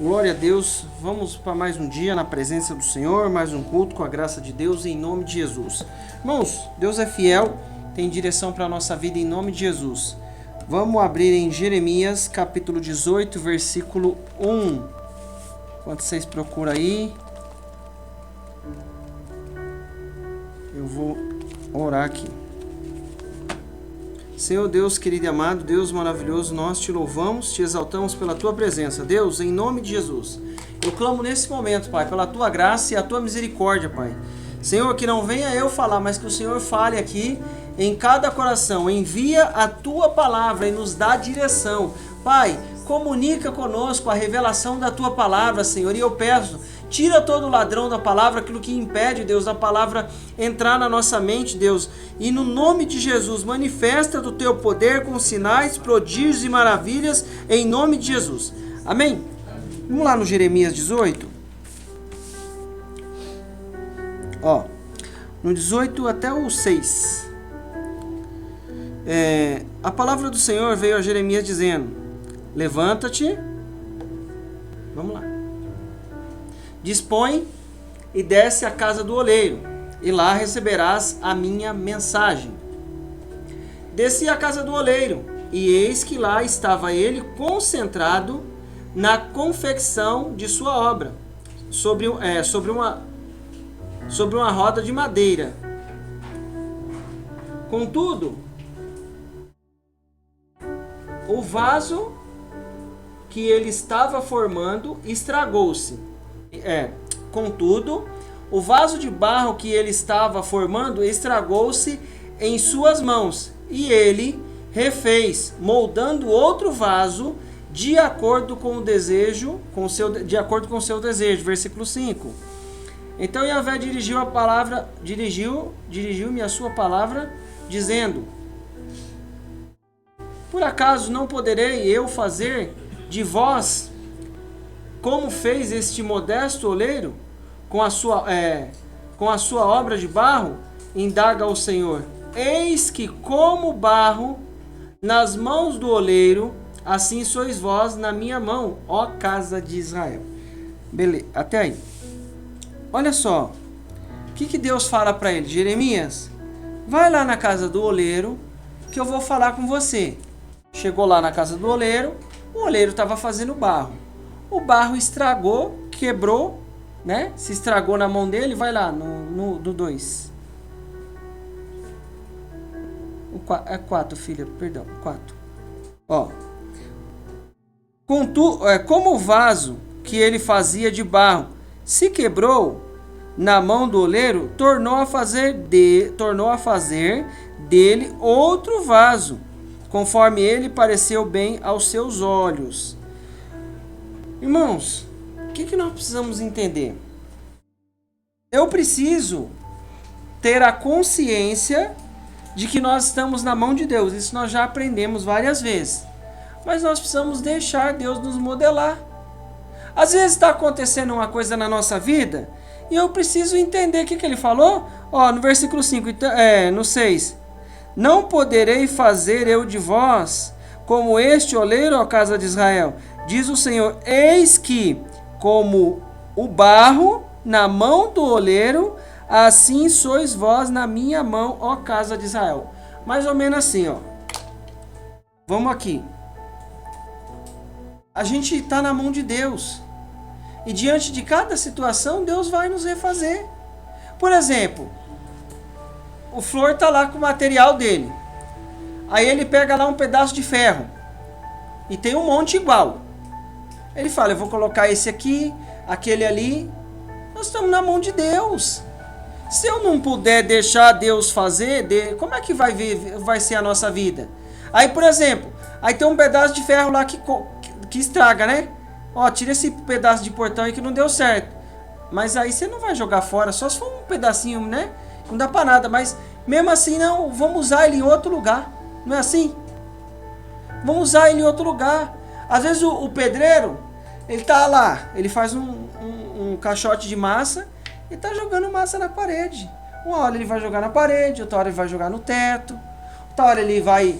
Glória a Deus, vamos para mais um dia na presença do Senhor, mais um culto com a graça de Deus em nome de Jesus. Irmãos, Deus é fiel, tem direção para a nossa vida em nome de Jesus. Vamos abrir em Jeremias capítulo 18, versículo 1. Enquanto vocês procuram aí, eu vou orar aqui. Senhor Deus, querido e amado, Deus maravilhoso, nós te louvamos, te exaltamos pela tua presença. Deus, em nome de Jesus, eu clamo nesse momento, Pai, pela tua graça e a tua misericórdia, Pai. Senhor, que não venha eu falar, mas que o Senhor fale aqui em cada coração. Envia a tua palavra e nos dá direção. Pai, comunica conosco a revelação da tua palavra, Senhor, e eu peço, tira todo o ladrão da palavra, aquilo que impede, Deus, a palavra entrar na nossa mente, Deus. E no nome de Jesus, manifesta do teu poder com sinais, prodígios e maravilhas, em nome de Jesus. Amém? Vamos lá no Jeremias 18. Ó, no 18 até o 6. A palavra do Senhor veio a Jeremias dizendo: levanta-te, vamos lá, dispõe e desce à casa do oleiro, e lá receberás a minha mensagem. Desci à casa do oleiro, e eis que lá estava ele concentrado na confecção de sua obra, sobre uma roda de madeira. Contudo, o vaso que ele estava formando estragou-se. Contudo, o vaso de barro que ele estava formando estragou-se em suas mãos, e ele refez, moldando outro vaso de acordo com o desejo, de acordo com o seu desejo. Versículo 5. Então Yahvé dirigiu-me a sua palavra, dizendo: por acaso não poderei eu fazer de vós como fez este modesto oleiro com a sua obra de barro? Indaga o Senhor. Eis que como barro nas mãos do oleiro, assim sois vós na minha mão, ó casa de Israel. Beleza, até aí. Olha só, o que Deus fala para ele? Jeremias, vai lá na casa do oleiro que eu vou falar com você. Chegou lá na casa do oleiro, o oleiro estava fazendo barro. O barro estragou, quebrou, né? Se estragou na mão dele, vai lá no 2. É 4, filha, perdão, 4. Ó. Como o vaso que ele fazia de barro se quebrou na mão do oleiro, tornou a fazer dele outro vaso, conforme ele pareceu bem aos seus olhos. Irmãos, o que nós precisamos entender? Eu preciso ter a consciência de que nós estamos na mão de Deus. Isso nós já aprendemos várias vezes. Mas nós precisamos deixar Deus nos modelar. Às vezes está acontecendo uma coisa na nossa vida e eu preciso entender o que ele falou. Ó, no versículo 5, no 6. Não poderei fazer eu de vós como este oleiro, ó casa de Israel, diz o Senhor. Eis que, como o barro na mão do oleiro, assim sois vós na minha mão, ó casa de Israel. Mais ou menos assim, ó. Vamos aqui. A gente está na mão de Deus. E diante de cada situação, Deus vai nos refazer. Por exemplo, o Flor está lá com o material dele. Aí ele pega lá um pedaço de ferro. E tem um monte igual. Ele fala, eu vou colocar esse aqui, aquele ali. Nós estamos na mão de Deus. Se eu não puder deixar Deus fazer, como é que vai ser a nossa vida? Aí, por exemplo, aí tem um pedaço de ferro lá que estraga, né? Ó, tira esse pedaço de portão aí que não deu certo. Mas aí você não vai jogar fora, só se for um pedacinho, né? Não dá pra nada, mas mesmo assim, não, vamos usar ele em outro lugar. Não é assim? Vamos usar ele em outro lugar. Às vezes o pedreiro, ele tá lá, ele faz um caixote de massa e tá jogando massa na parede. Uma hora ele vai jogar na parede, outra hora ele vai jogar no teto, outra hora ele vai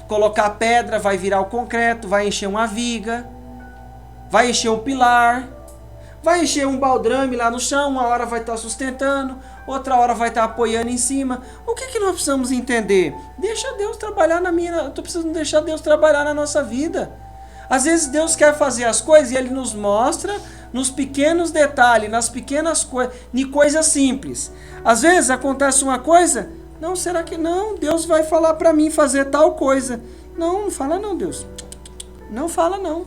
colocar pedra, vai virar o concreto, vai encher uma viga. vai encher um pilar, vai encher um baldrame lá no chão, uma hora vai estar sustentando, outra hora vai estar apoiando em cima. O que nós precisamos entender? Deixa Deus trabalhar eu tô precisando deixar Deus trabalhar na nossa vida. Às vezes Deus quer fazer as coisas e Ele nos mostra nos pequenos detalhes, nas pequenas coisas, em coisas simples. Às vezes acontece uma coisa, não, será que não? Deus vai falar para mim fazer tal coisa. Não, não fala não, Deus. Não fala não.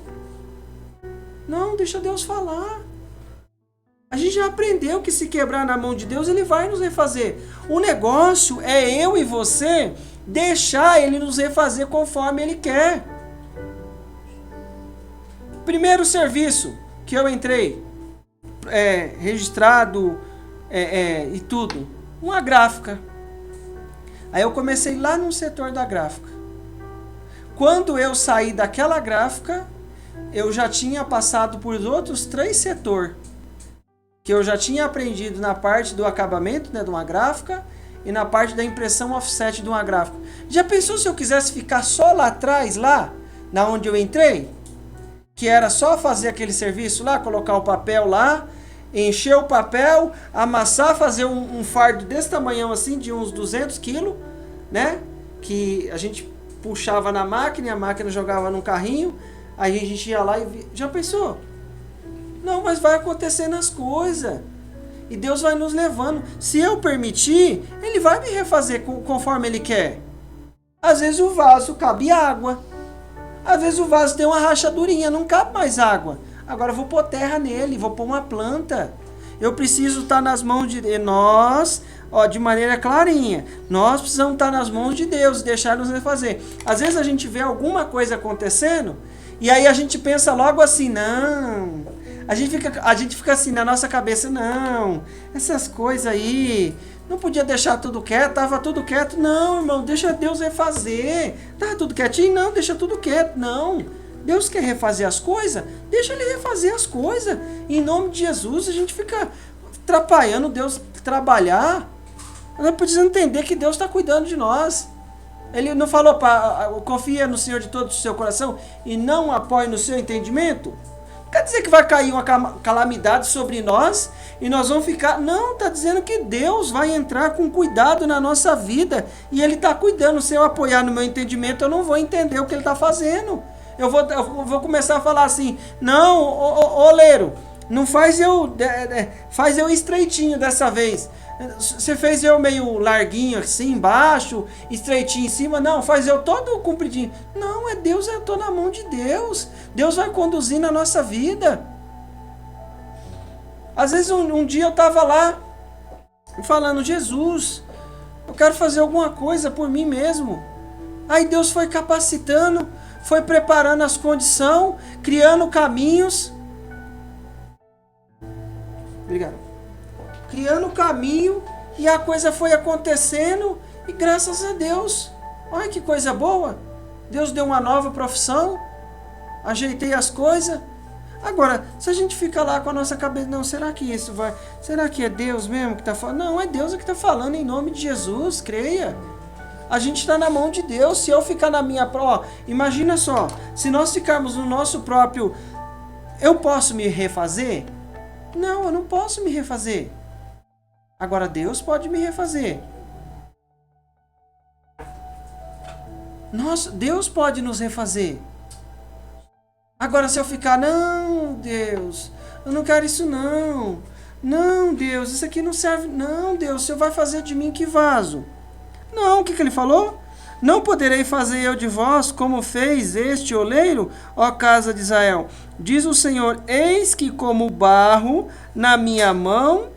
Não, deixa Deus falar. A gente já aprendeu que se quebrar na mão de Deus, Ele vai nos refazer. O negócio é eu e você deixar Ele nos refazer conforme Ele quer. Primeiro serviço que eu entrei, registrado e tudo, uma gráfica. Aí eu comecei lá no setor da gráfica. Quando eu saí daquela gráfica, eu já tinha passado por outros 3 setores. Que eu já tinha aprendido na parte do acabamento, né, de uma gráfica, e na parte da impressão offset de uma gráfica. Já pensou se eu quisesse ficar só lá atrás, lá, na onde eu entrei? Que era só fazer aquele serviço lá, colocar o papel lá, encher o papel, amassar, fazer um fardo desse tamanhão assim, de uns 200 quilos, né? Que a gente puxava na máquina e a máquina jogava num carrinho, aí a gente ia lá e via. Já pensou? Não, mas vai acontecendo as coisas. E Deus vai nos levando. Se eu permitir, Ele vai me refazer conforme Ele quer. Às vezes o vaso cabe água. Às vezes o vaso tem uma rachadurinha, não cabe mais água. Agora eu vou pôr terra nele, vou pôr uma planta. Eu preciso estar nas mãos de nós, de maneira clarinha. Nós precisamos estar nas mãos de Deus e deixar Ele nos fazer. Às vezes a gente vê alguma coisa acontecendo e aí a gente pensa logo assim, não. A gente fica assim na nossa cabeça, não, essas coisas aí, não podia deixar tudo quieto, tava tudo quieto. Não, irmão, deixa Deus refazer. Tava tudo quietinho? Não, deixa tudo quieto. Não, Deus quer refazer as coisas, deixa Ele refazer as coisas. Em nome de Jesus, a gente fica atrapalhando Deus trabalhar. Nós precisamos entender que Deus está cuidando de nós. Ele não falou confia no Senhor de todo o seu coração e não apoie no seu entendimento? Quer dizer que vai cair uma calamidade sobre nós e nós vamos ficar... Não, está dizendo que Deus vai entrar com cuidado na nossa vida e Ele está cuidando. Se eu apoiar no meu entendimento, eu não vou entender o que Ele está fazendo. Eu vou começar a falar assim, não, oleiro, não faz eu estreitinho dessa vez. Você fez eu meio larguinho assim embaixo, estreitinho em cima. Não, faz eu todo compridinho. Não, Deus, eu estou na mão de Deus. Deus vai conduzir na nossa vida. Às vezes um dia eu estava lá falando, Jesus, eu quero fazer alguma coisa por mim mesmo. Aí Deus foi capacitando, foi preparando as condições, criando caminhos. Obrigado. Criando caminho e a coisa foi acontecendo e graças a Deus. Olha que coisa boa. Deus deu uma nova profissão, ajeitei as coisas. Agora, se a gente fica lá com a nossa cabeça, não, será que isso vai... Será que é Deus mesmo que está falando? Não, é Deus que está falando em nome de Jesus, creia. A gente está na mão de Deus. Se eu ficar na minha... imagina só, se nós ficarmos no nosso próprio... Eu posso me refazer? Não, eu não posso me refazer. Agora Deus pode me refazer. Deus pode nos refazer. Agora se eu ficar, não, Deus, eu não quero isso não. Não, Deus, isso aqui não serve. Não, Deus, o Senhor vai fazer de mim que vaso? Não, o que ele falou? Não poderei fazer eu de vós como fez este oleiro, ó casa de Israel. Diz o Senhor, eis que como barro na minha mão...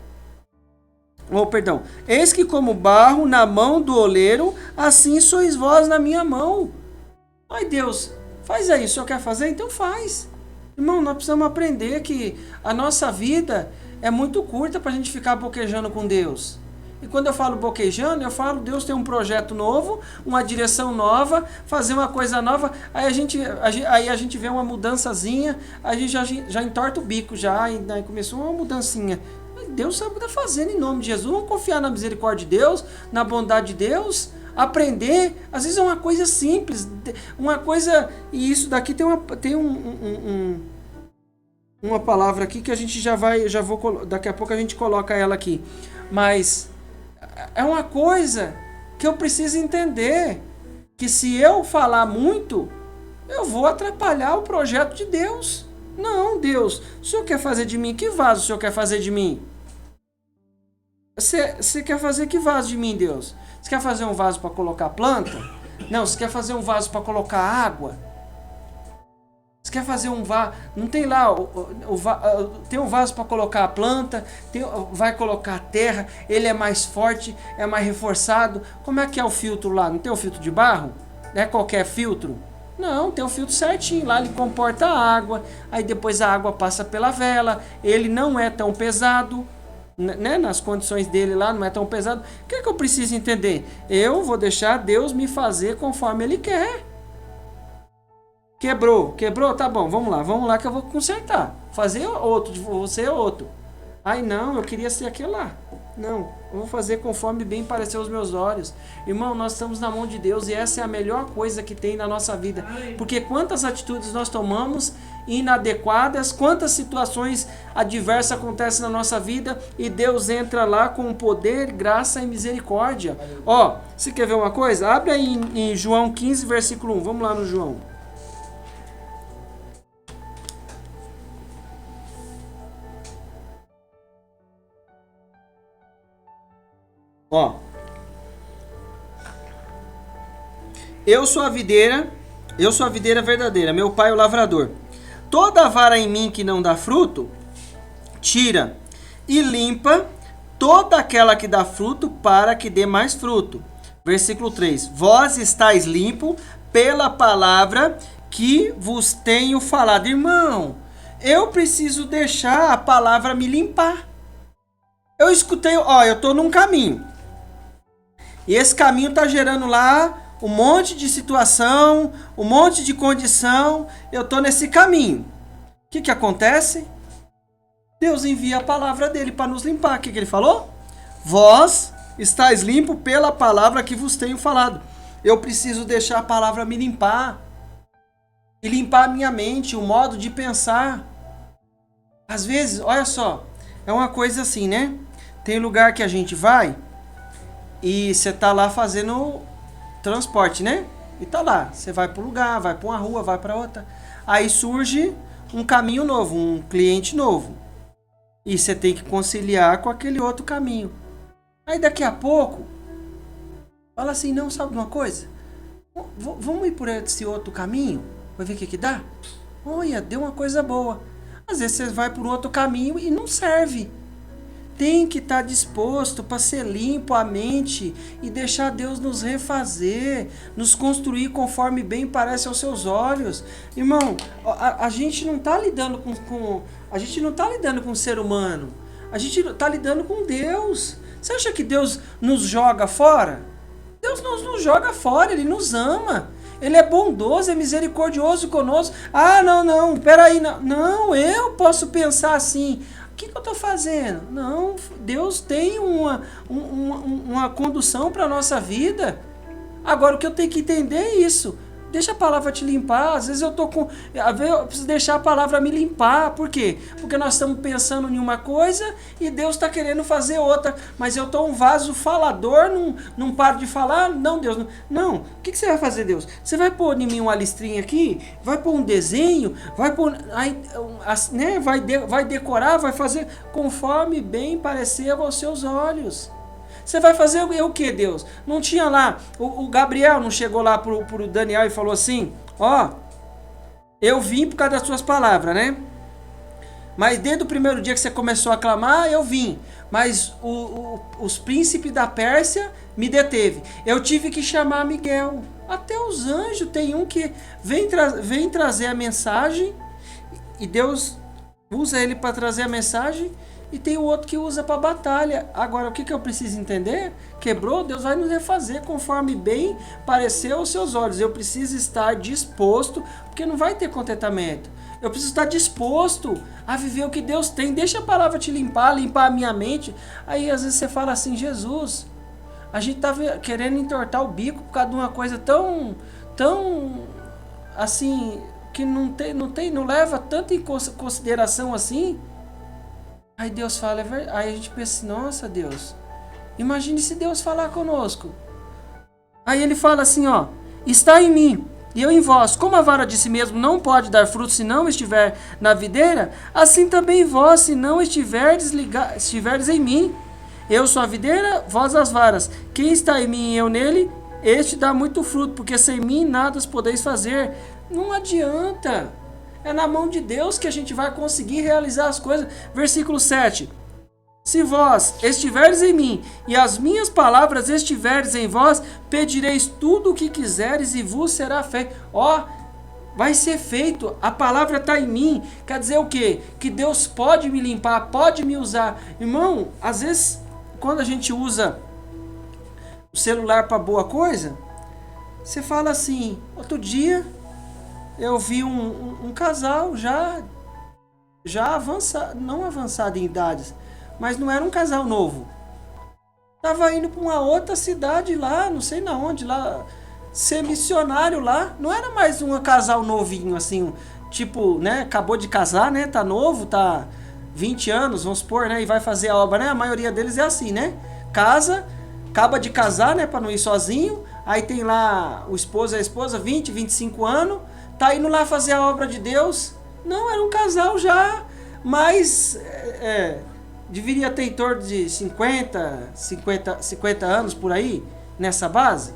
eis que como barro na mão do oleiro, assim sois vós na minha mão. Ai Deus, faz aí, o Senhor quer fazer? Então faz. Irmão, nós precisamos aprender que a nossa vida é muito curta para a gente ficar boquejando com Deus. E quando eu falo boquejando, eu falo Deus tem um projeto novo, uma direção nova, fazer uma coisa nova, aí a gente vê uma mudançazinha, a gente já entorta o bico, aí começou uma mudancinha. Deus sabe o que está fazendo em nome de Jesus. Vamos confiar na misericórdia de Deus, na bondade de Deus, aprender. Às vezes é uma coisa simples, uma coisa, e isso daqui tem uma palavra aqui que a gente daqui a pouco a gente coloca ela aqui. Mas é uma coisa que eu preciso entender, que se eu falar muito, eu vou atrapalhar o projeto de Deus. Não, Deus, o Senhor quer fazer de mim? Que vaso o Senhor quer fazer de mim? Você quer fazer que vaso de mim, Deus? Você quer fazer um vaso para colocar planta? Não, você quer fazer um vaso para colocar água? Você quer fazer um vaso... Não tem lá... tem um vaso para colocar a planta, vai colocar a terra, ele é mais forte, é mais reforçado. Como é que é o filtro lá? Não tem o filtro de barro? Não é qualquer filtro? Não, tem o filtro certinho. Lá ele comporta a água, aí depois a água passa pela vela, ele não é tão pesado, né? Nas condições dele lá, não é tão pesado. O que é que eu preciso entender? Eu vou deixar Deus me fazer conforme Ele quer. Quebrou, tá bom, vamos lá que eu vou consertar. Fazer outro, você é outro. Ai não, eu queria ser aquele lá. Não, eu vou fazer conforme bem parecer aos meus olhos. Irmão, nós estamos na mão de Deus e essa é a melhor coisa que tem na nossa vida. Porque quantas atitudes nós tomamos inadequadas, quantas situações adversas acontecem na nossa vida e Deus entra lá com poder, graça e misericórdia. Ó, você quer ver uma coisa? Abre aí em João 15, versículo 1. Vamos lá no João. Ó, eu sou a videira verdadeira, meu pai é o lavrador. Toda vara em mim que não dá fruto, tira, e limpa toda aquela que dá fruto, para que dê mais fruto. Versículo 3, vós estáis limpo pela palavra que vos tenho falado. Irmão, eu preciso deixar a palavra me limpar. Eu escutei, ó, eu tô num caminho. E esse caminho está gerando lá um monte de situação, um monte de condição. Eu estou nesse caminho. O que acontece? Deus envia a palavra dele para nos limpar. O que ele falou? Vós estáis limpo pela palavra que vos tenho falado. Eu preciso deixar a palavra me limpar. E limpar a minha mente, o modo de pensar. Às vezes, olha só, é uma coisa assim, né? Tem lugar que a gente vai... E você tá lá fazendo transporte, né? E tá lá, você vai para um lugar, vai para uma rua, vai para outra. Aí surge um caminho novo, um cliente novo. E você tem que conciliar com aquele outro caminho. Aí daqui a pouco, fala assim, não, sabe uma coisa? Vamos ir por esse outro caminho? Vai ver o que dá? Olha, deu uma coisa boa. Às vezes você vai por um outro caminho e não serve. Tem que estar disposto para ser limpo a mente e deixar Deus nos refazer, nos construir conforme bem parece aos seus olhos. Irmão, a gente não está lidando a gente não está lidando com o ser humano. A gente está lidando com Deus. Você acha que Deus nos joga fora? Deus não nos joga fora, Ele nos ama. Ele é bondoso, é misericordioso conosco. Ah, não, peraí, não, eu posso pensar assim. O que eu estou fazendo? Não, Deus tem uma condução para a nossa vida. Agora, o que eu tenho que entender é isso. Deixa a palavra te limpar. Às vezes eu preciso deixar a palavra me limpar. Por quê? Porque nós estamos pensando em uma coisa e Deus está querendo fazer outra. Mas eu estou um vaso falador, não paro de falar. Não, Deus, não. O que você vai fazer, Deus? Você vai pôr em mim uma listrinha aqui? Vai pôr um desenho? Vai pôr, aí, né? Vai decorar, vai fazer conforme bem parecer aos seus olhos. Você vai fazer o que, Deus? Não tinha lá, o Gabriel não chegou lá pro Daniel e falou assim, ó, eu vim por causa das suas palavras, né? Mas desde o primeiro dia que você começou a clamar, eu vim. Mas os príncipes da Pérsia me deteve. Eu tive que chamar Miguel. Até os anjos, tem um que vem trazer a mensagem e Deus usa ele para trazer a mensagem. E tem o outro que usa para batalha. Agora, o que eu preciso entender? Quebrou, Deus vai nos refazer conforme bem parecer aos seus olhos. Eu preciso estar disposto, porque não vai ter contentamento. Eu preciso estar disposto a viver o que Deus tem. Deixa a palavra te limpar a minha mente. Aí, às vezes, você fala assim, Jesus, a gente tá querendo entortar o bico por causa de uma coisa tão assim, que não leva tanto em consideração assim. Aí Deus fala, aí a gente pensa, nossa Deus, imagine se Deus falar conosco. Aí ele fala assim, ó, está em mim e eu em vós, como a vara de si mesmo não pode dar fruto se não estiver na videira, assim também vós, se não estiverdes em mim. Eu sou a videira, vós as varas. Quem está em mim e eu nele, este dá muito fruto, porque sem mim nada podeis fazer. Não adianta. É na mão de Deus que a gente vai conseguir realizar as coisas. Versículo 7. Se vós estiverdes em mim e as minhas palavras estiverdes em vós, pedireis tudo o que quiseres e vos será feito. Ó, vai ser feito. A palavra está em mim. Quer dizer o quê? Que Deus pode me limpar, pode me usar. Irmão, às vezes, quando a gente usa o celular para boa coisa, você fala assim, outro dia eu vi um casal já avançado, não avançado em idades, mas não era um casal novo. Tava indo para uma outra cidade lá, não sei na onde, lá, ser missionário lá. Não era mais um casal novinho, assim, tipo, né, acabou de casar, né, tá novo, tá 20 anos, vamos supor, né, e vai fazer a obra, né, a maioria deles é assim, né, casa, acaba de casar, né, para não ir sozinho, aí tem lá o esposo e a esposa, 20, 25 anos, tá indo lá fazer a obra de Deus. Não, era um casal já, mas deveria ter em torno de 50 anos por aí, nessa base.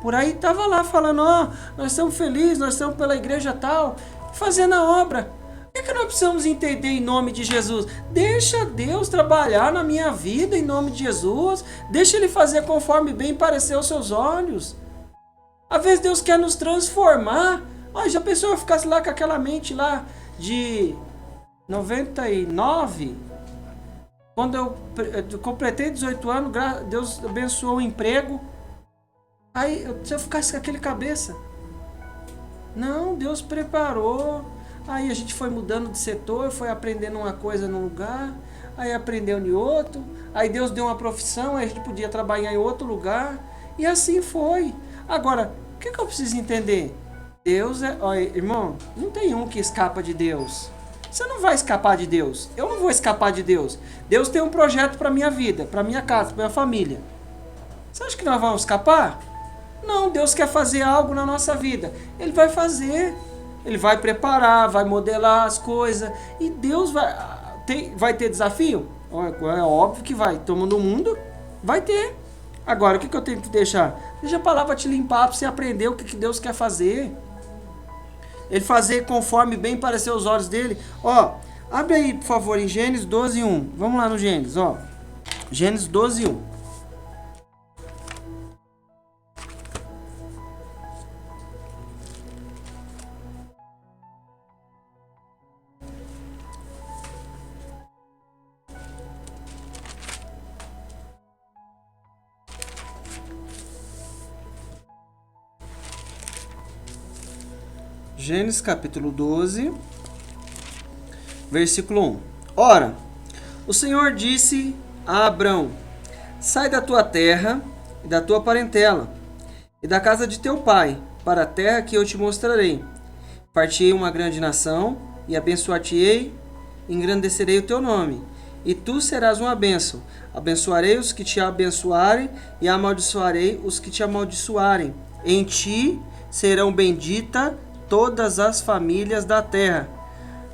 Por aí tava lá falando, ó, nós estamos felizes, nós estamos pela igreja tal, fazendo a obra. O que nós precisamos entender em nome de Jesus? Deixa Deus trabalhar na minha vida em nome de Jesus. Deixa Ele fazer conforme bem parecer aos seus olhos. Às vezes Deus quer nos transformar. Já pensou eu ficasse lá com aquela mente lá de 99? Quando eu completei 18 anos, Deus abençoou o emprego. Aí, se eu ficasse com aquele cabeça. Não, Deus preparou. Aí a gente foi mudando de setor, foi aprendendo uma coisa num lugar, aí aprendeu em outro. Aí Deus deu uma profissão, aí a gente podia trabalhar em outro lugar. E assim foi. Agora, o que eu preciso entender? Deus olha, irmão, não tem um que escapa de Deus. Você não vai escapar de Deus. Eu não vou escapar de Deus. Deus tem um projeto para minha vida, para minha casa, para minha família. Você acha que nós vamos escapar? Não, Deus quer fazer algo na nossa vida. Ele vai fazer. Ele vai preparar, vai modelar as coisas. E Deus vai ter desafio? É óbvio que vai. Todo mundo vai ter. Agora, o que eu tenho que deixar? Deixa a palavra te limpar para você aprender o que Deus quer fazer. Ele fazer conforme bem parecer aos olhos dele. Abre aí, por favor, em Gênesis 12:1. Vamos lá no Gênesis, Gênesis 12:1. Gênesis capítulo 12, versículo 1. Ora, o Senhor disse a Abrão: sai da tua terra e da tua parentela e da casa de teu pai, para a terra que eu te mostrarei. Partirei uma grande nação e abençoar-te-ei, engrandecerei o teu nome, e tu serás uma bênção. Abençoarei os que te abençoarem e amaldiçoarei os que te amaldiçoarem. Em ti serão benditas todas as famílias da terra.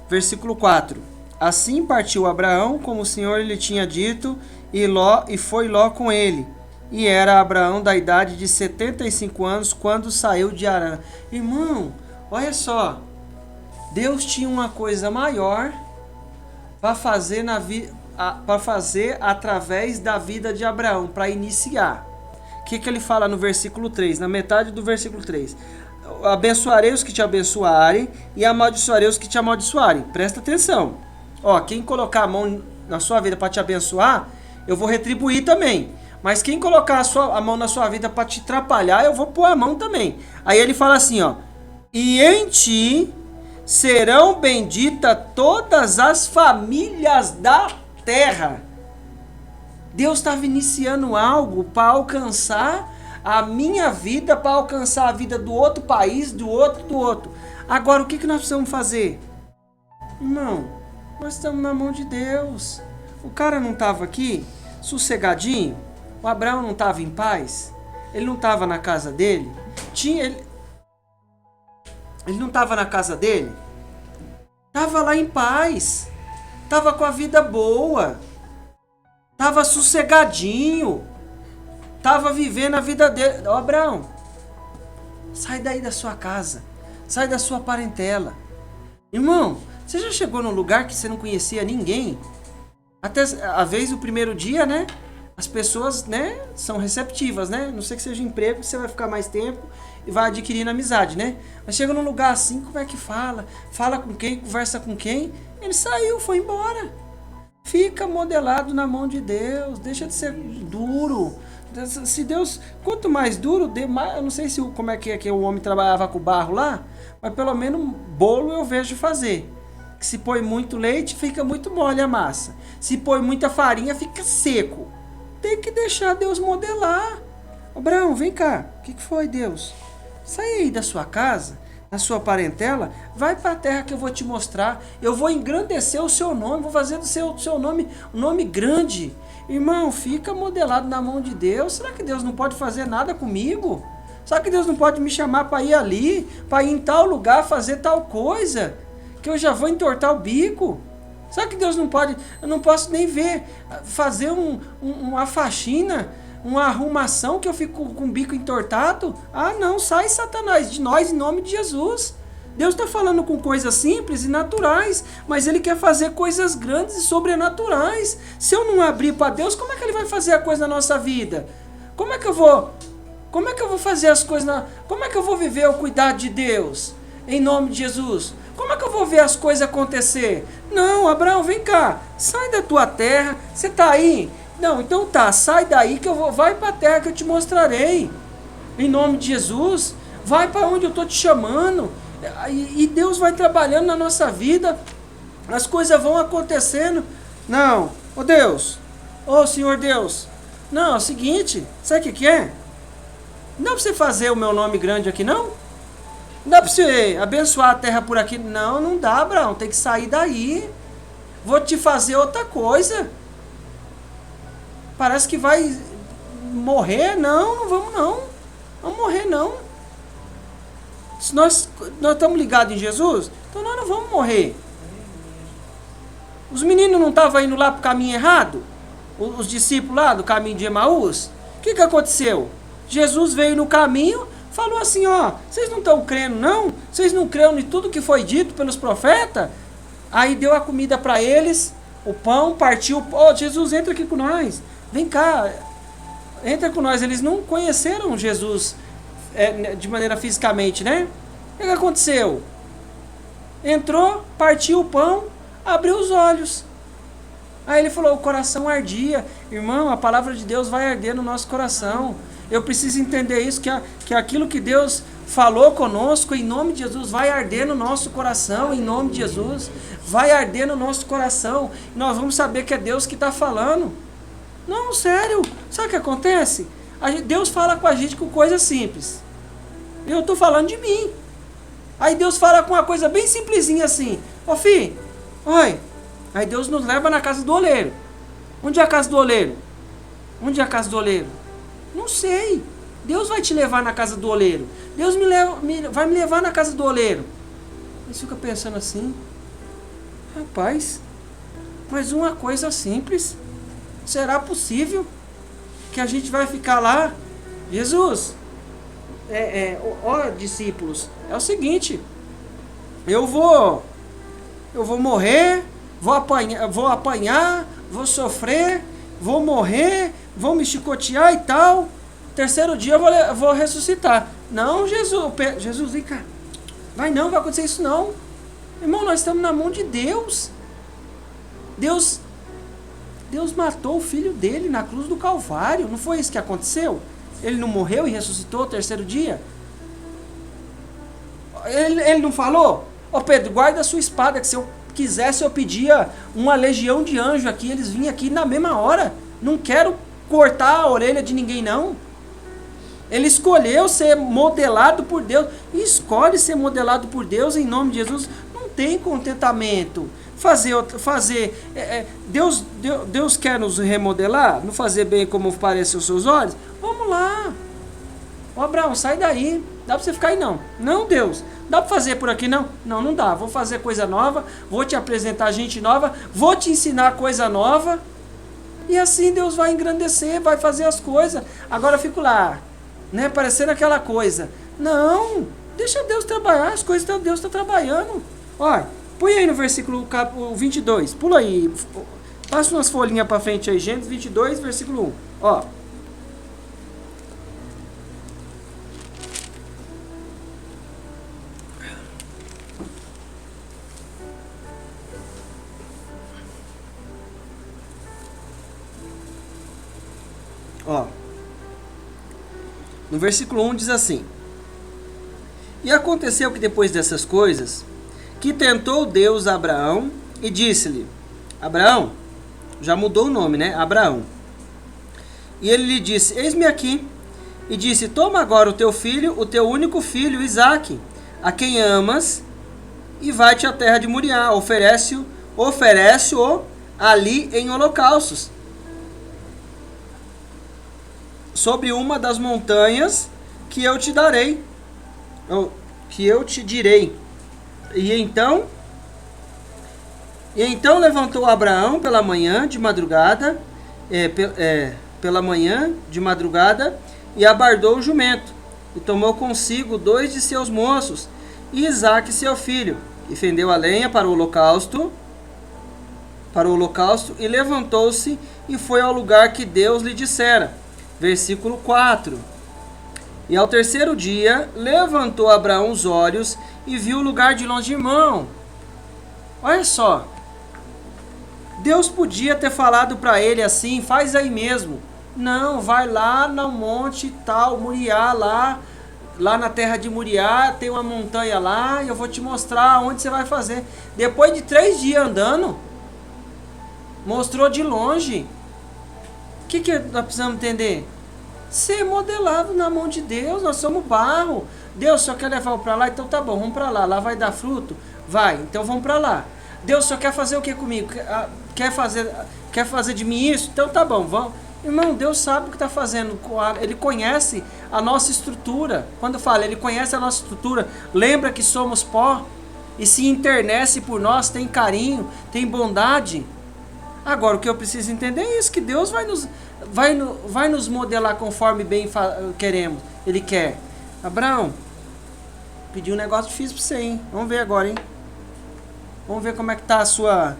Versículo 4. Assim partiu Abraão, como o Senhor lhe tinha dito, e foi Ló com ele. E era Abraão da idade de 75 anos quando saiu de Harã. Irmão, olha só. Deus tinha uma coisa maior para fazer através da vida de Abraão, para iniciar. O que ele fala no versículo 3, na metade do versículo 3? Abençoarei os que te abençoarem e amaldiçoarei os que te amaldiçoarem. Presta atenção. Quem colocar a mão na sua vida para te abençoar, eu vou retribuir também. Mas quem colocar a mão na sua vida para te atrapalhar, eu vou pôr a mão também. Aí ele fala assim, e em ti serão benditas todas as famílias da terra. Deus estava iniciando algo para alcançar a minha vida, para alcançar a vida do outro país, do outro. Agora, o que nós precisamos fazer? Irmão, nós estamos na mão de Deus. O cara não estava aqui, sossegadinho? O Abraão não estava em paz? Ele não estava na casa dele? Ele não estava na casa dele? Estava lá em paz. Estava com a vida boa. Estava sossegadinho. Estava vivendo a vida dele. Ó, Abraão, sai daí da sua casa. Sai da sua parentela. Irmão, você já chegou num lugar que você não conhecia ninguém? Até a vez, o primeiro dia, né? As pessoas, né, são receptivas, né? Não sei que seja emprego, você vai ficar mais tempo e vai adquirindo amizade, né? Mas chega num lugar assim, como é que fala? Fala com quem? Conversa com quem? Ele saiu, foi embora. Fica modelado na mão de Deus. Deixa de ser duro. Se Deus, quanto mais duro, eu não sei como é que o homem trabalhava com barro lá, mas pelo menos bolo eu vejo fazer. Que se põe muito leite, fica muito mole a massa. Se põe muita farinha, fica seco. Tem que deixar Deus modelar. Abraão, vem cá. O que foi, Deus? Sai aí da sua casa, da sua parentela, vai para a terra que eu vou te mostrar. Eu vou engrandecer o seu nome, vou fazer do seu nome um nome grande. Irmão, fica modelado na mão de Deus. Será que Deus não pode fazer nada comigo? Será que Deus não pode me chamar para ir ali, para ir em tal lugar, fazer tal coisa? Que eu já vou entortar o bico? Será que Deus não pode? Eu não posso nem ver, fazer uma faxina, uma arrumação que eu fico com o bico entortado? Ah, não, sai, Satanás, de nós em nome de Jesus. Deus está falando com coisas simples e naturais, mas Ele quer fazer coisas grandes e sobrenaturais. Se eu não abrir para Deus, como é que Ele vai fazer a coisa na nossa vida? Como é que eu vou fazer as coisas? Como é que eu vou viver o cuidado de Deus? Em nome de Jesus. Como é que eu vou ver as coisas acontecer? Não, Abraão, vem cá. Sai da tua terra. Você está aí? Não, então tá. Sai daí que vai para a terra que eu te mostrarei. Em nome de Jesus. Vai para onde eu estou te chamando. E Deus vai trabalhando na nossa vida. As coisas vão acontecendo. Não. Ô Deus. Ô Senhor Deus. Não, é o seguinte. Sabe o que é? Não dá para você fazer o meu nome grande aqui, não? Não dá para você abençoar a terra por aqui? Não, não dá, Abraão. Tem que sair daí. Vou te fazer outra coisa. Parece que vai morrer. Não, não vamos não. Vamos morrer não. Se nós estamos ligados em Jesus, então nós não vamos morrer. Os meninos não estavam indo lá para o caminho errado? Os discípulos lá do caminho de Emaús? O que aconteceu? Jesus veio no caminho, falou assim, ó, vocês não estão crendo não? Vocês não creram em tudo que foi dito pelos profetas? Aí deu a comida para eles, o pão, partiu, Jesus, entra aqui com nós, vem cá, entra com nós. Eles não conheceram Jesus de maneira fisicamente, né? O que aconteceu? Entrou, partiu o pão, abriu os olhos. Aí ele falou, o coração ardia. Irmão, a palavra de Deus vai arder no nosso coração. Eu preciso entender isso, que aquilo que Deus falou conosco, em nome de Jesus, vai arder no nosso coração, em nome de Jesus. Vai arder no nosso coração. Nós vamos saber que é Deus que está falando. Não, sério. Sabe o que acontece? Deus fala com a gente com coisas simples. Eu estou falando de mim. Aí Deus fala com uma coisa bem simplesinha assim. Ô filho, oi. Aí Deus nos leva na casa do oleiro. Onde é a casa do oleiro? Onde é a casa do oleiro? Não sei. Deus vai te levar na casa do oleiro. Deus vai me levar na casa do oleiro. Aí você fica pensando assim. Rapaz, mas uma coisa simples. Será possível que a gente vai ficar lá? Jesus, ó discípulos, é o seguinte. Eu vou morrer, vou apanhar, vou sofrer, vou morrer, vou me chicotear e tal. Terceiro dia eu vou ressuscitar. Não, Jesus, vem cá. Vai não, vai acontecer isso não. Irmão, nós estamos na mão de Deus. Deus matou o filho dele na cruz do Calvário. Não foi isso que aconteceu? Ele não morreu e ressuscitou no terceiro dia? Ele não falou? Ô Pedro, guarda a sua espada, que se eu quisesse eu pedia uma legião de anjos aqui, eles vinham aqui na mesma hora. Não quero cortar a orelha de ninguém não. Ele escolheu ser modelado por Deus. E escolhe ser modelado por Deus em nome de Jesus. Não tem contentamento. Deus quer nos remodelar? Não fazer bem como parece aos seus olhos? Vamos lá. Ô Abraão, sai daí. Dá pra você ficar aí não. Não, Deus. Dá pra fazer por aqui não? Não, não dá. Vou fazer coisa nova. Vou te apresentar gente nova. Vou te ensinar coisa nova. E assim Deus vai engrandecer, vai fazer as coisas. Agora eu fico lá, né, parecendo aquela coisa. Não, deixa Deus trabalhar, as coisas Deus está trabalhando. Olha, põe aí no versículo 22, pula aí, passa umas folhinhas para frente aí, Gênesis 22, versículo 1. Ó. Ó, no versículo 1 diz assim: E aconteceu que depois dessas coisas, que tentou Deus a Abraão e disse-lhe, Abraão, já mudou o nome, né? Abraão. E ele lhe disse, eis-me aqui. E disse, toma agora o teu filho, o teu único filho, Isaque, a quem amas, e vai-te à terra de Moriá, oferece-o ali em holocaustos, sobre uma das montanhas que eu te darei, que eu te direi. E então levantou Abraão pela manhã de madrugada, e abardou o jumento, e tomou consigo 2 de seus moços, e Isaque seu filho, e fendeu a lenha para o holocausto, e levantou-se e foi ao lugar que Deus lhe dissera. Versículo 4. E ao terceiro dia, levantou Abraão os olhos e viu o lugar de longe. Irmão, olha só. Deus podia ter falado para ele assim, faz aí mesmo. Não, vai lá no monte tal, Moriá, lá na terra de Moriá, tem uma montanha lá, e eu vou te mostrar onde você vai fazer. Depois de 3 dias andando, mostrou de longe. O que nós precisamos entender? Ser modelado na mão de Deus, nós somos barro. Deus só quer levar para lá, então tá bom, vamos para lá. Lá vai dar fruto? Vai, então vamos para lá. Deus só quer fazer o que comigo? Quer fazer de mim isso? Então tá bom, vamos. Irmão, Deus sabe o que está fazendo. Ele conhece a nossa estrutura. Quando fala, Ele conhece a nossa estrutura. Lembra que somos pó. E se internece por nós, tem carinho, tem bondade. Agora, o que eu preciso entender é isso, que Deus vai nos modelar conforme bem queremos. Ele quer. Abraão, pedi um negócio difícil para você, hein? Vamos ver agora, hein? Vamos ver como é que tá a sua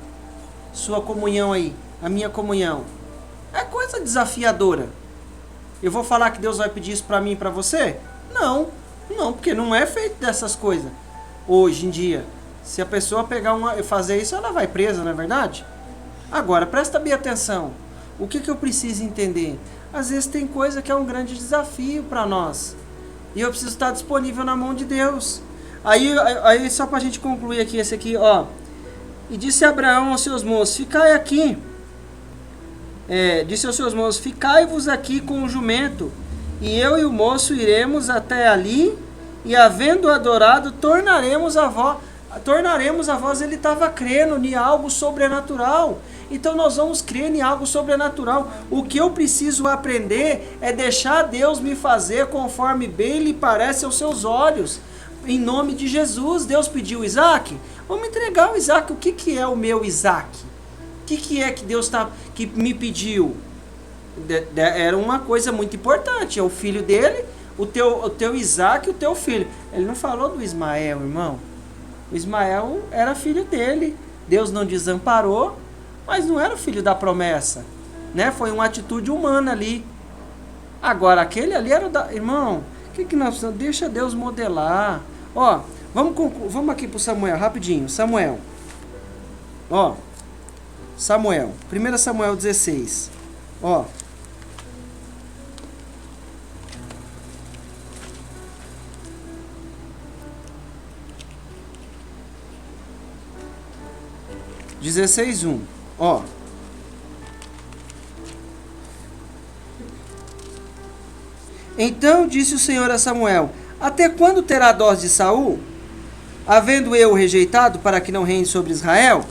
comunhão aí, a minha comunhão. É coisa desafiadora. Eu vou falar que Deus vai pedir isso para mim e para você? Não, porque não é feito dessas coisas. Hoje em dia, se a pessoa fazer isso, ela vai presa, não é verdade? Agora, presta bem atenção. O que eu preciso entender? Às vezes tem coisa que é um grande desafio para nós. E eu preciso estar disponível na mão de Deus. Aí só para a gente concluir aqui, esse aqui, ó. E disse Abraão aos seus moços, ficai aqui. Disse aos seus moços, ficai-vos aqui com o jumento. E eu e o moço iremos até ali, e havendo adorado, tornaremos a vós. Ele estava crendo em algo sobrenatural. Então nós vamos crer em algo sobrenatural. O que eu preciso aprender é deixar Deus me fazer conforme bem lhe parece aos seus olhos. Em nome de Jesus. Deus pediu Isaque. Vamos entregar o Isaque. O que é o meu Isaque? O que é que Deus que me pediu? Era uma coisa muito importante. É o filho dele, o teu Isaque, o teu filho. Ele não falou do Ismael, irmão. O Ismael era filho dele. Deus não desamparou, mas não era o filho da promessa, né? Foi uma atitude humana ali. Agora, aquele ali era o da... Irmão, o que nós precisamos? Deixa Deus modelar. Ó, vamos aqui pro Samuel, rapidinho. Samuel. Ó, Samuel. 1 Samuel 16. Ó. (16:1). 16:1. Ó. Então disse o Senhor a Samuel: até quando terá dós de Saul, havendo eu rejeitado, para que não reine sobre Israel?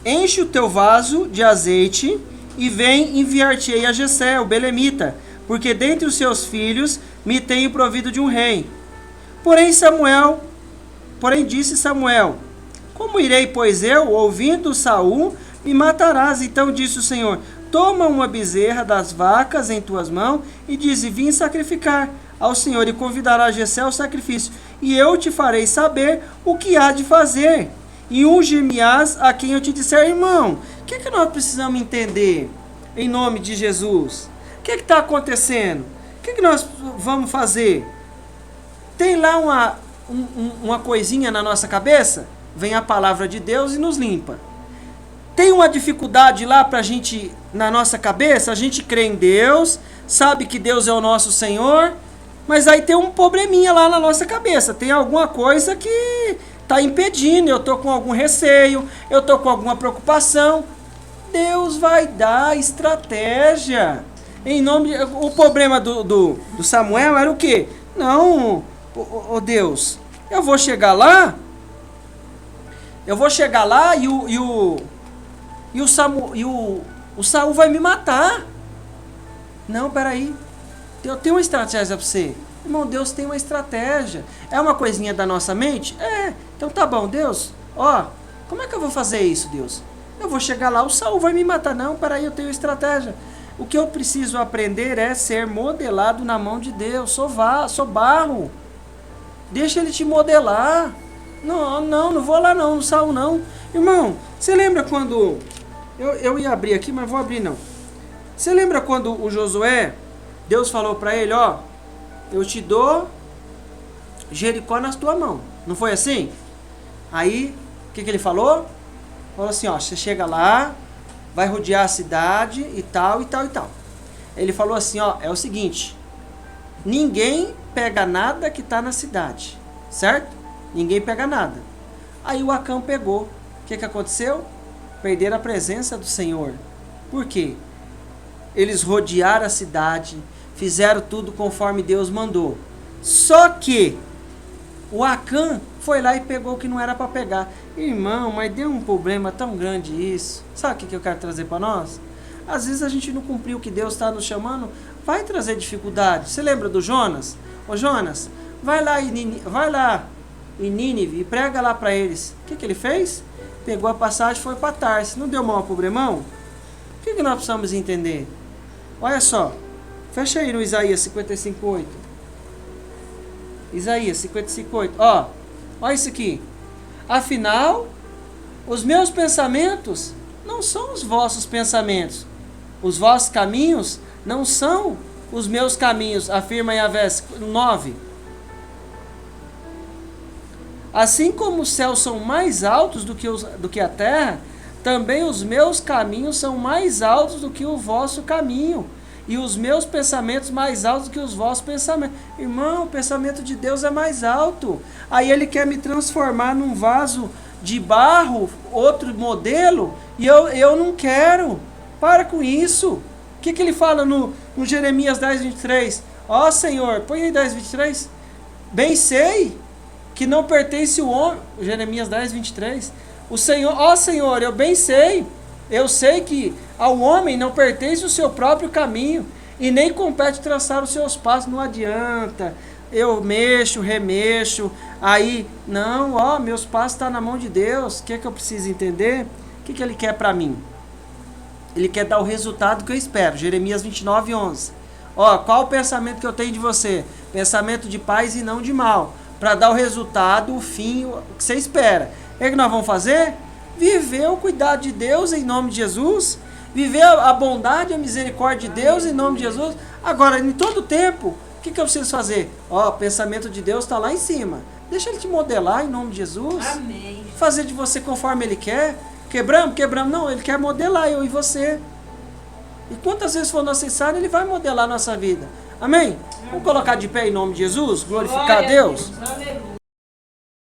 Enche o teu vaso de azeite e vem enviar-te-ei a Jessé, o belemita, porque dentre os seus filhos me tenho provido de um rei. Porém disse Samuel: como irei, pois eu, ouvindo Saul, me matarás? Então disse o Senhor: toma uma bezerra das vacas em tuas mãos e dize: vim sacrificar ao Senhor, e convidará Jessé ao sacrifício, e eu te farei saber o que há de fazer, e ungir-me-ás a quem eu te disser. Irmão, o que nós precisamos entender em nome de Jesus? O que está acontecendo? O que nós vamos fazer? Tem lá uma coisinha na nossa cabeça? Vem a palavra de Deus e nos limpa. Tem uma dificuldade lá pra gente, na nossa cabeça? A gente crê em Deus, sabe que Deus é o nosso Senhor, mas aí tem um probleminha lá na nossa cabeça. Tem alguma coisa que está impedindo, eu estou com algum receio, eu estou com alguma preocupação. Deus vai dar estratégia. Em nome de... O problema do Samuel era o quê? Não, Deus, eu vou chegar lá e o Saul vai me matar. Não, peraí. Eu tenho uma estratégia para você. Irmão, Deus tem uma estratégia. É uma coisinha da nossa mente? É. Então tá bom, Deus. Ó, como é que eu vou fazer isso, Deus? Eu vou chegar lá, o Saul vai me matar. Não, peraí, eu tenho estratégia. O que eu preciso aprender é ser modelado na mão de Deus. Sou barro. Deixa ele te modelar. Não vou lá não, Saul não. Irmão, você lembra quando... Eu ia abrir aqui, mas vou abrir não. Você lembra quando o Josué, Deus falou para ele, ó, eu te dou Jericó nas tuas mãos. Não foi assim? Aí, o que ele falou? Falou assim, ó, você chega lá, vai rodear a cidade e tal, e tal, e tal. Ele falou assim, ó, é o seguinte, ninguém pega nada que está na cidade, certo? Ninguém pega nada. Aí o Acã pegou. O que aconteceu? Perderam a presença do Senhor. Por quê? Eles rodearam a cidade, fizeram tudo conforme Deus mandou. Só que o Acã foi lá e pegou o que não era para pegar. Irmão, mas deu um problema tão grande isso. Sabe o que eu quero trazer para nós? Às vezes a gente não cumpriu o que Deus está nos chamando, vai trazer dificuldade. Você lembra do Jonas? Ô Jonas, vai lá em Nínive e prega lá para eles. O que ele fez? Pegou a passagem e foi para Tarsis. Não deu mal pro problemão? O que nós precisamos entender? Olha só. Fecha aí no Isaías 55:8. Isaías 55:8. Ó, olha isso aqui. Afinal, os meus pensamentos não são os vossos pensamentos. Os vossos caminhos não são os meus caminhos, afirma Yahvé 9. Assim como os céus são mais altos do que a terra, também os meus caminhos são mais altos do que o vosso caminho, e os meus pensamentos mais altos do que os vossos pensamentos. Irmão, o pensamento de Deus é mais alto. Aí ele quer me transformar num vaso de barro, outro modelo, e eu não quero. Para com isso. O que ele fala no Jeremias 10:23? Ó Senhor, põe aí 10:23. Bem sei que não pertence o homem, Jeremias 10:23, o Senhor, ó Senhor, eu bem sei, eu sei que ao homem não pertence o seu próprio caminho, e nem compete traçar os seus passos. Não adianta, eu mexo, remexo, aí, não, ó, meus passos estão na mão de Deus. O que eu preciso entender? O que ele quer para mim? Ele quer dar o resultado que eu espero, Jeremias 29:11. Ó, qual o pensamento que eu tenho de você? Pensamento de paz e não de mal, para dar o resultado, o fim, o que você espera. O que nós vamos fazer? Viver o cuidado de Deus em nome de Jesus, viver a bondade e a misericórdia de Deus em nome de Jesus. Agora, em todo tempo, o que eu preciso fazer? Ó, o pensamento de Deus está lá em cima. Deixa Ele te modelar em nome de Jesus. Amém. Fazer de você conforme Ele quer. Quebramos? Não, Ele quer modelar eu e você. E quantas vezes for necessário, Ele vai modelar a nossa vida. Amém? Vamos colocar de pé em nome de Jesus, glorificar a Deus. Aleluia.